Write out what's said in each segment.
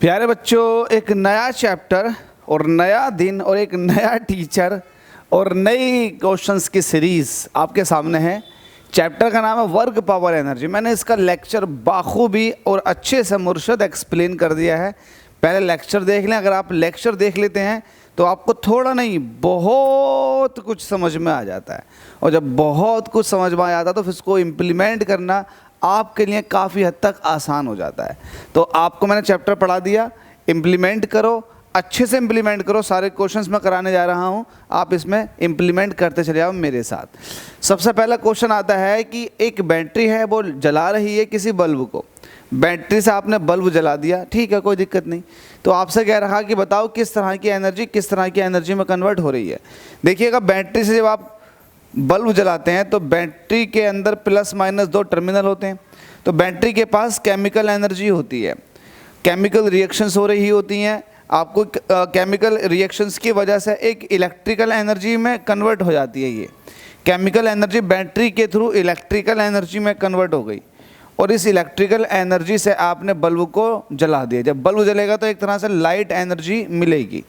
प्यारे बच्चों, एक नया चैप्टर और नया दिन और एक नया टीचर और नई क्वेश्चंस की सीरीज़ आपके सामने है। चैप्टर का नाम है वर्क पावर एनर्जी। मैंने इसका लेक्चर बाखूबी और अच्छे से मुर्शद एक्सप्लेन कर दिया है। पहले लेक्चर देख लें। अगर आप लेक्चर देख लेते हैं तो आपको थोड़ा नहीं बहुत कुछ समझ में आ जाता है, और जब बहुत कुछ समझ में आ जाता है तो फिर उसको इम्प्लीमेंट करना आपके लिए काफ़ी हद तक आसान हो जाता है। तो आपको मैंने चैप्टर पढ़ा दिया, इम्प्लीमेंट करो, अच्छे से इम्प्लीमेंट करो। सारे क्वेश्चंस मैं कराने जा रहा हूँ, आप इसमें इम्प्लीमेंट करते चले जाओ मेरे साथ। सबसे पहला क्वेश्चन आता है कि एक बैटरी है, वो जला रही है किसी बल्ब को। बैटरी से आपने बल्ब जला दिया, ठीक है, कोई दिक्कत नहीं। तो आपसे कह रहा कि बताओ किस तरह की एनर्जी किस तरह की एनर्जी में कन्वर्ट हो रही है। देखिएगा, बैटरी से जब आप बल्ब जलाते हैं तो बैटरी के अंदर प्लस माइनस दो टर्मिनल होते हैं। तो बैटरी के पास केमिकल एनर्जी होती है, केमिकल रिएक्शंस हो रही होती हैं। आपको केमिकल रिएक्शंस की वजह से एक इलेक्ट्रिकल एनर्जी में कन्वर्ट हो जाती है। ये केमिकल एनर्जी बैटरी के थ्रू इलेक्ट्रिकल एनर्जी में कन्वर्ट हो गई, और इस इलेक्ट्रिकल एनर्जी से आपने बल्ब को जला दिया। जब बल्ब जलेगा तो एक तरह से लाइट एनर्जी मिलेगी।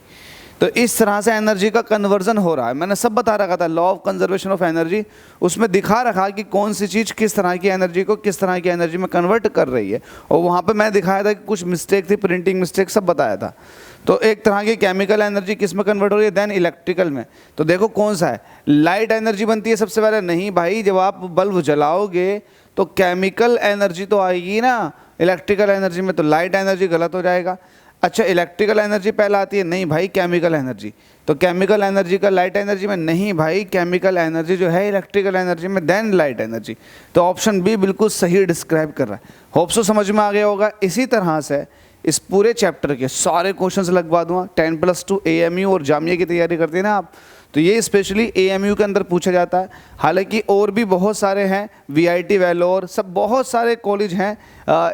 तो इस तरह से एनर्जी का कन्वर्जन हो रहा है। मैंने सब बता रखा था, law of conservation of energy, उसमें दिखा रखा कि कौन सी चीज़ किस तरह की एनर्जी को किस तरह की एनर्जी में कन्वर्ट कर रही है। और वहाँ पे मैं दिखाया था कि कुछ मिस्टेक थी, प्रिंटिंग मिस्टेक, सब बताया था। तो एक तरह की केमिकल एनर्जी किस में कन्वर्ट हो रही है, देन इलेक्ट्रिकल में। तो देखो कौन सा है, लाइट एनर्जी बनती है सबसे पहले। नहीं भाई, जब आप बल्ब जलाओगे तो केमिकल एनर्जी तो आएगी ना इलेक्ट्रिकल एनर्जी में, तो लाइट एनर्जी गलत हो जाएगा। अच्छा, इलेक्ट्रिकल एनर्जी पहले आती है, नहीं भाई केमिकल एनर्जी। तो केमिकल एनर्जी का लाइट एनर्जी में, नहीं भाई केमिकल एनर्जी जो है इलेक्ट्रिकल एनर्जी में, देन लाइट एनर्जी। तो ऑप्शन बी बिल्कुल सही डिस्क्राइब कर रहा है। होप सो समझ में आ गया होगा। इसी तरह से इस पूरे चैप्टर के सारे क्वेश्चंस लगवा दूंगा। 10+2 AMU और जामिया की तैयारी करते हैं ना आप, तो ये स्पेशली AMU के अंदर पूछा जाता है। हालांकि और भी बहुत सारे हैं, VIT, वेलोर, सब बहुत सारे कॉलेज हैं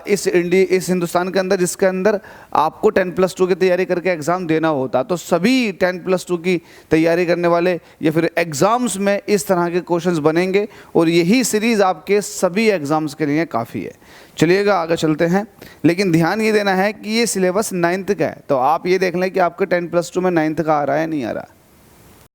इस हिंदुस्तान के अंदर, जिसके अंदर आपको 10+2 की तैयारी करके एग्ज़ाम देना होता। तो सभी 10+2 की तैयारी करने वाले या फिर एग्ज़ाम्स में इस तरह के क्वेश्चंस बनेंगे, और यही सीरीज़ आपके सभी एग्ज़ाम्स के लिए काफ़ी है। चलिएगा आगे चलते हैं, लेकिन ध्यान ये देना है कि ये सिलेबस 9th का है। तो आप ये देख लें कि आपके 10+2 में 9th का आ रहा है नहीं आ रहा।